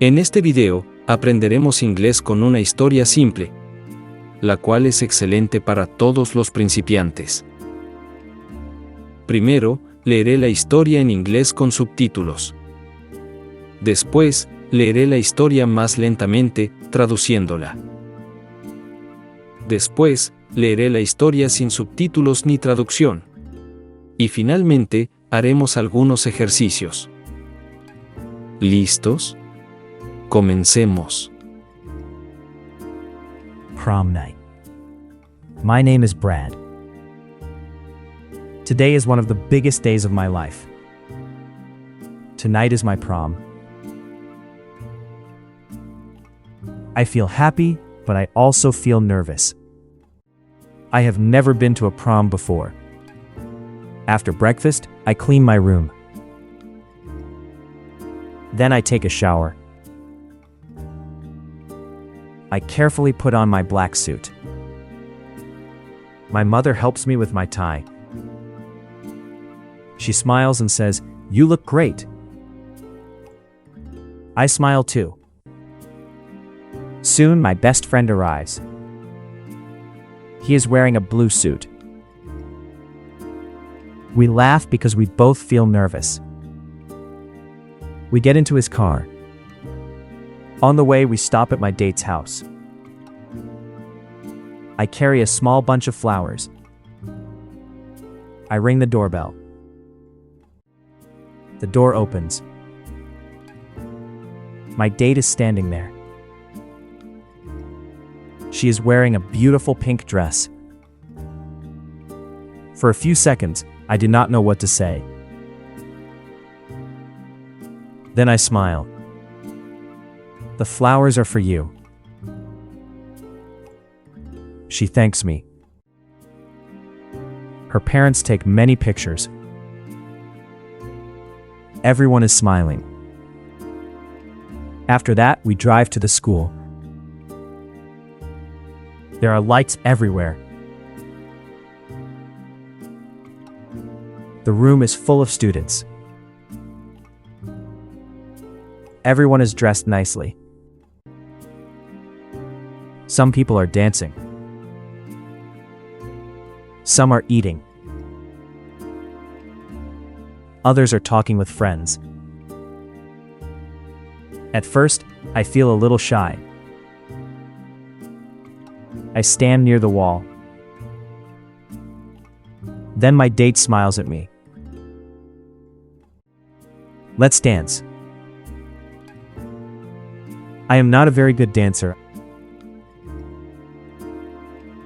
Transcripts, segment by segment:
En este video, aprenderemos inglés con una historia simple, la cual es excelente para todos los principiantes. Primero, leeré la historia en inglés con subtítulos. Después, leeré la historia más lentamente, traduciéndola. Después, leeré la historia sin subtítulos ni traducción. Y finalmente, haremos algunos ejercicios. ¿Listos? Comencemos. Prom night. My name is Brad. Today is one of the biggest days of my life. Tonight is my prom. I feel happy, but I also feel nervous. I have never been to a prom before. After breakfast, I clean my room. Then I take a shower. I carefully put on my black suit. My mother helps me with my tie. She smiles and says, "You look great." I smile too. Soon my best friend arrives. He is wearing a blue suit. We laugh because we both feel nervous. We get into his car. On the way, we stop at my date's house. I carry a small bunch of flowers. I ring the doorbell. The door opens. My date is standing there. She is wearing a beautiful pink dress. For a few seconds, I did not know what to say. Then I smile. "The flowers are for you." She thanks me. Her parents take many pictures. Everyone is smiling. After that, we drive to the school. There are lights everywhere. The room is full of students. Everyone is dressed nicely. Some people are dancing. Some are eating. Others are talking with friends. At first, I feel a little shy. I stand near the wall. Then my date smiles at me. "Let's dance." I am not a very good dancer.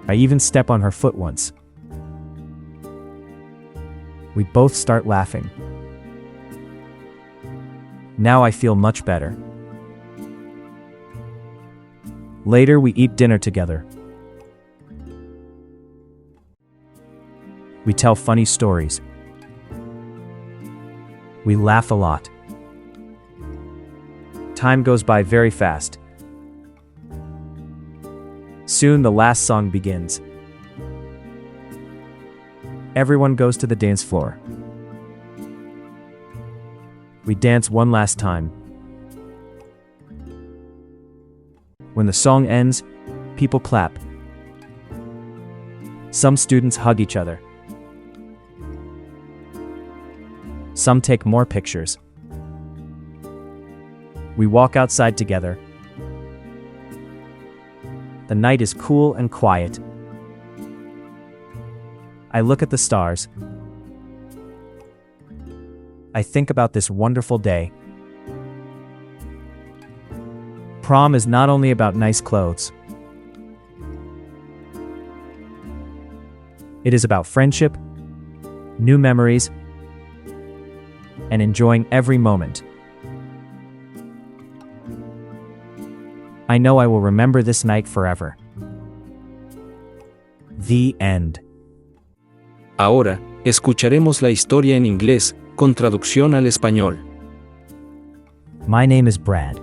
I even step on her foot once. We both start laughing. Now I feel much better. Later, we eat dinner together. We tell funny stories. We laugh a lot. Time goes by very fast. Soon the last song begins. Everyone goes to the dance floor. We dance one last time. When the song ends, people clap. Some students hug each other. Some take more pictures. We walk outside together. The night is cool and quiet. I look at the stars. I think about this wonderful day. Prom is not only about nice clothes. It is about friendship, new memories, and enjoying every moment. I know I will remember this night forever. The end. Ahora, escucharemos la historia en inglés, con traducción al español. My name is Brad.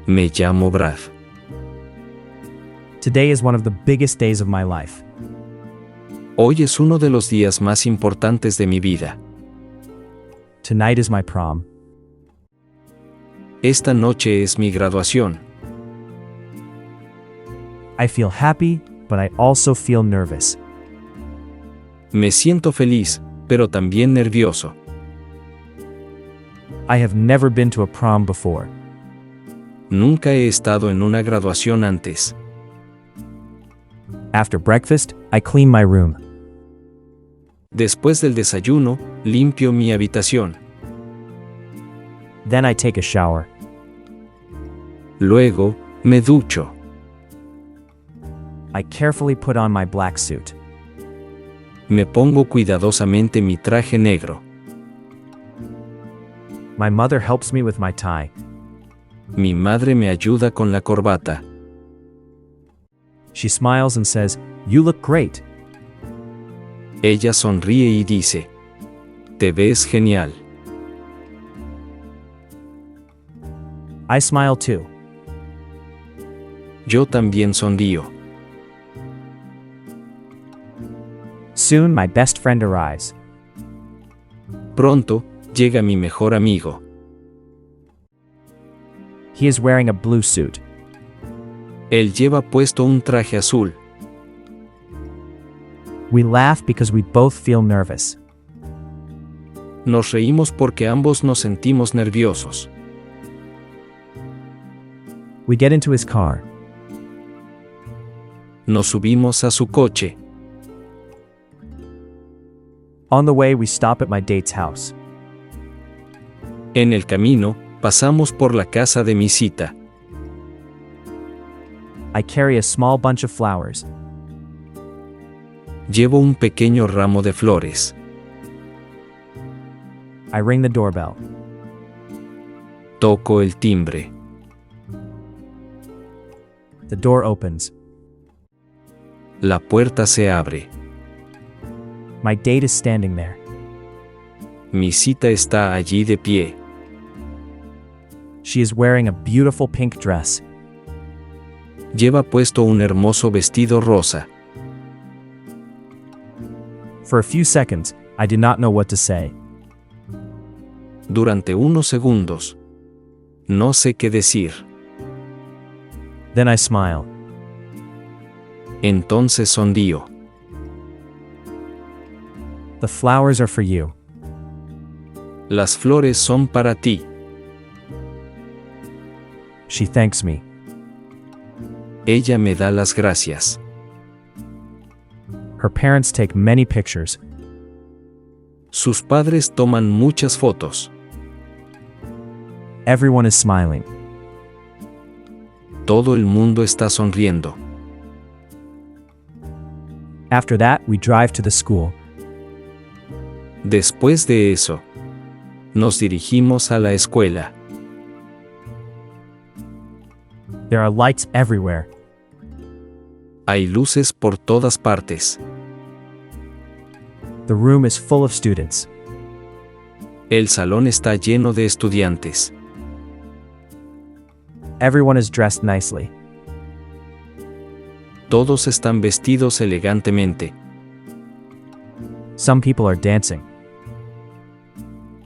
Me llamo Brad. Today is one of the biggest days of my life. Hoy es uno de los días más importantes de mi vida. Tonight is my prom. Esta noche es mi graduación. I feel happy, but I also feel nervous. Me siento feliz, pero también nervioso. I have never been to a prom before. Nunca he estado en una graduación antes. After breakfast, I clean my room. Después del desayuno, limpio mi habitación. Then I take a shower. Luego, me ducho. I carefully put on my black suit. Me pongo cuidadosamente mi traje negro. My mother helps me with my tie. Mi madre me ayuda con la corbata. She smiles and says, "You look great." Ella sonríe y dice, "Te ves genial." I smile too. Yo también sonrío. Soon my best friend arrives. Pronto, llega mi mejor amigo. He is wearing a blue suit. Él lleva puesto un traje azul. We laugh because we both feel nervous. Nos reímos porque ambos nos sentimos nerviosos. We get into his car. Nos subimos a su coche. On the way, we stop at my date's house. En el camino, pasamos por la casa de mi cita. I carry a small bunch of flowers. Llevo un pequeño ramo de flores. I ring the doorbell. Toco el timbre. The door opens. La puerta se abre. My date is standing there. Mi cita está allí de pie. She is wearing a beautiful pink dress. Lleva puesto un hermoso vestido rosa. For a few seconds, I did not know what to say. Durante unos segundos. No sé qué decir. Then I smile. Entonces sonrío. The flowers are for you. Las flores son para ti. She thanks me. Ella me da las gracias. Her parents take many pictures. Sus padres toman muchas fotos. Everyone is smiling. Todo el mundo está sonriendo. After that, we drive to the school. Después de eso, nos dirigimos a la escuela. There are lights everywhere. Hay luces por todas partes. The room is full of students. El salón está lleno de estudiantes. Everyone is dressed nicely. Todos están vestidos elegantemente. Some people are dancing.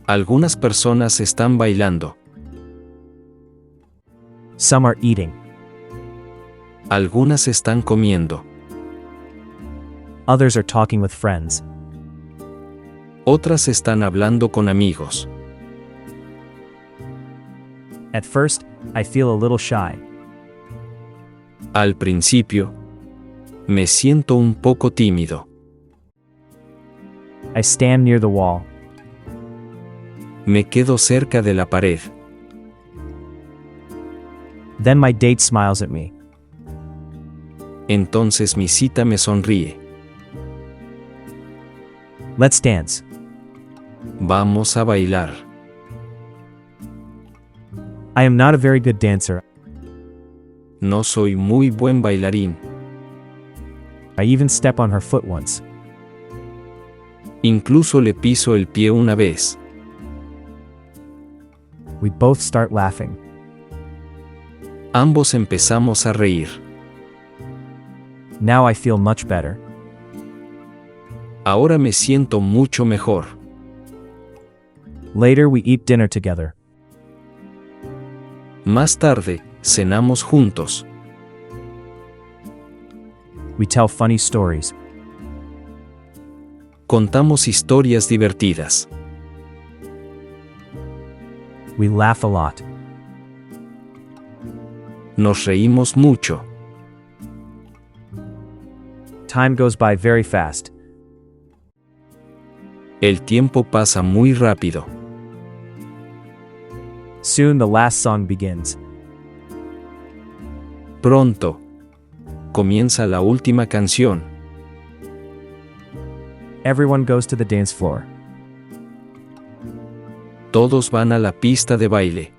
Algunas personas están bailando. Some are eating. Algunas están comiendo. Others are talking with friends. Otras están hablando con amigos. At first, I feel a little shy. Al principio, me siento un poco tímido. I stand near the wall. Me quedo cerca de la pared. Then my date smiles at me. Entonces mi cita me sonríe. Let's dance. Vamos a bailar. I am not a very good dancer. No soy muy buen bailarín. I even step on her foot once. Incluso le piso el pie una vez. We both start laughing. Ambos empezamos a reír. Now I feel much better. Ahora me siento mucho mejor. Later we eat dinner together. Más tarde, cenamos juntos. We tell funny stories. Contamos historias divertidas. We laugh a lot. Nos reímos mucho. Time goes by very fast. El tiempo pasa muy rápido. Soon the last song begins. Pronto. Comienza la última canción. Everyone goes to the dance floor. Todos van a la pista de baile.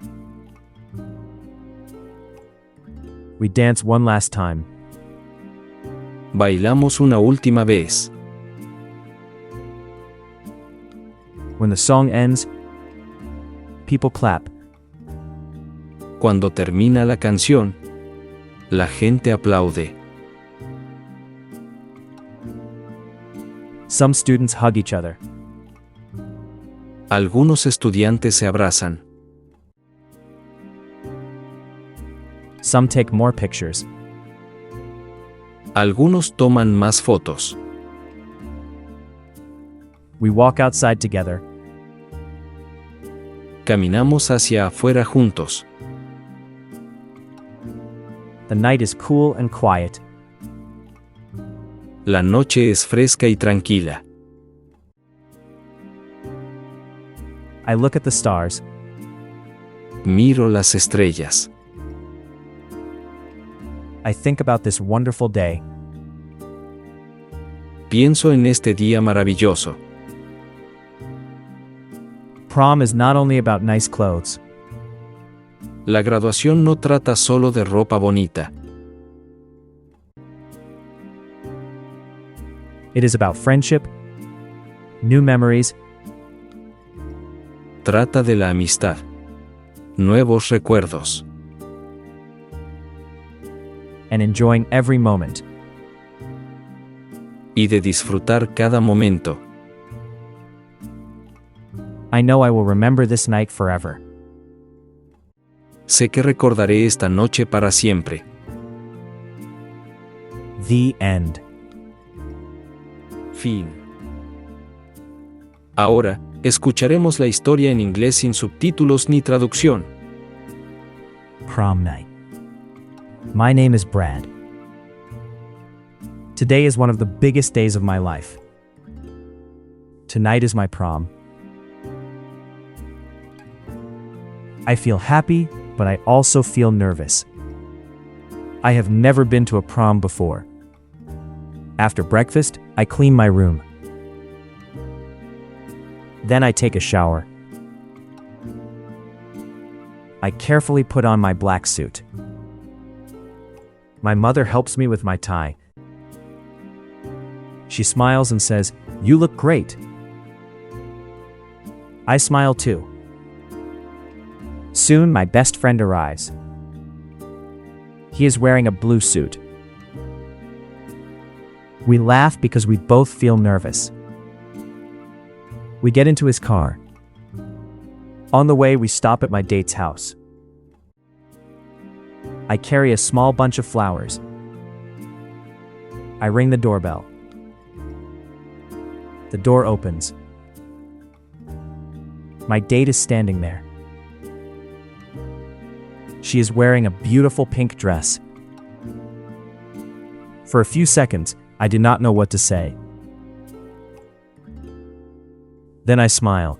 We dance one last time. Bailamos una última vez. When the song ends, people clap. Cuando termina la canción, la gente aplaude. Some students hug each other. Algunos estudiantes se abrazan. Some take more pictures. Algunos toman más fotos. We walk outside together. Caminamos hacia afuera juntos. The night is cool and quiet. La noche es fresca y tranquila. I look at the stars. Miro las estrellas. I think about this wonderful day. Pienso en este día maravilloso. Prom is not only about nice clothes. La graduación no trata solo de ropa bonita. It is about friendship, new memories, Trata de la amistad. Nuevos recuerdos. and enjoying every moment. Y de disfrutar cada momento. I know I will remember this night forever. Sé que recordaré esta noche para siempre. The end. Fin. Ahora, escucharemos la historia en inglés sin subtítulos ni traducción. Prom night. My name is Brad. Today is one of the biggest days of my life. Tonight is my prom. I feel happy, but I also feel nervous. I have never been to a prom before. After breakfast, I clean my room. Then I take a shower. I carefully put on my black suit. My mother helps me with my tie. She smiles and says, "You look great." I smile too. Soon my best friend arrives. He is wearing a blue suit. We laugh because we both feel nervous. We get into his car. On the way, we stop at my date's house. I carry a small bunch of flowers. I ring the doorbell. The door opens. My date is standing there. She is wearing a beautiful pink dress. For a few seconds, I did not know what to say. Then I smile.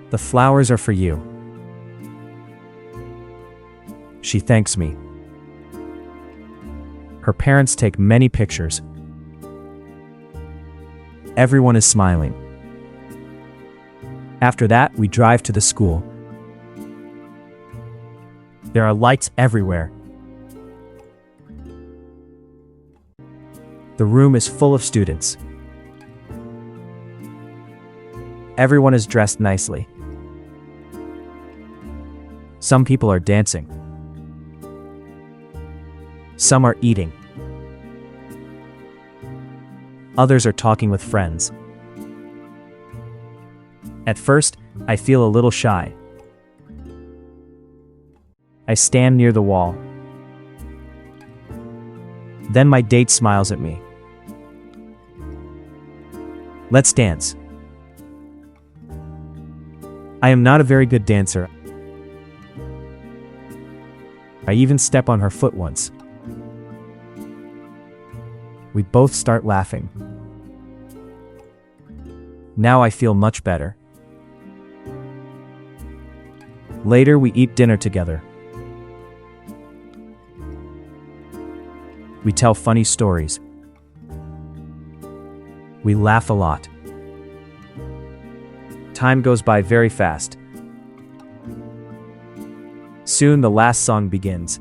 "The flowers are for you." She thanks me. Her parents take many pictures. Everyone is smiling. After that, we drive to the school. There are lights everywhere. The room is full of students. Everyone is dressed nicely. Some people are dancing. Some are eating. Others are talking with friends. At first, I feel a little shy. I stand near the wall. Then my date smiles at me. Let's dance. I am not a very good dancer. I even step on her foot once. We both start laughing. Now I feel much better. Later we eat dinner together. We tell funny stories. We laugh a lot. Time goes by very fast. Soon the last song begins.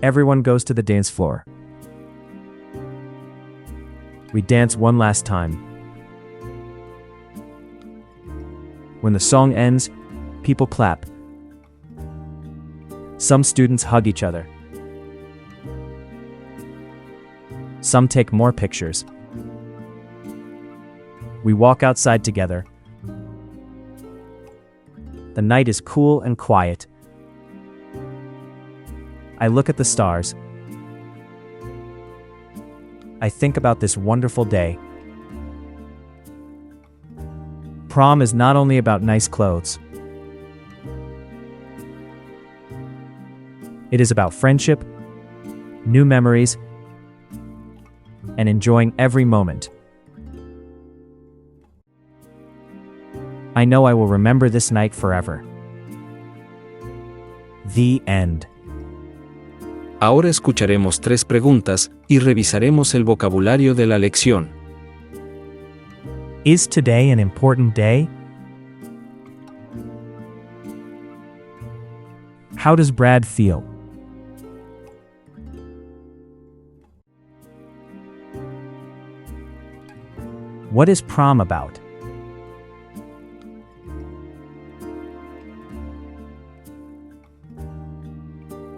Everyone goes to the dance floor. We dance one last time. When the song ends, people clap. Some students hug each other. Some take more pictures. We walk outside together. The night is cool and quiet. I look at the stars. I think about this wonderful day. Prom is not only about nice clothes. It is about friendship, new memories, and enjoying every moment. I know I will remember this night forever. The end. Ahora escucharemos 3 preguntas y revisaremos el vocabulario de la lección. Is today an important day? How does Brad feel? What is prom about?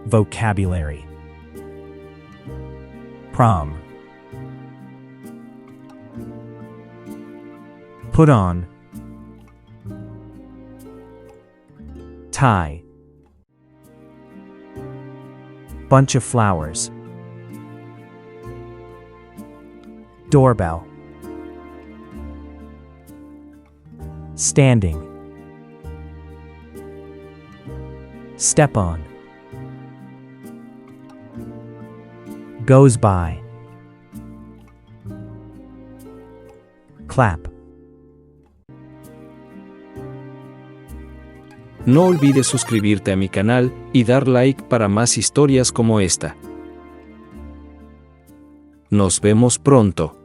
Vocabulary. Prom. Put on. Tie. Bunch of flowers. Doorbell. Standing. Step on. Goes by. Clap. No olvides suscribirte a mi canal y dar like para más historias como esta. Nos vemos pronto.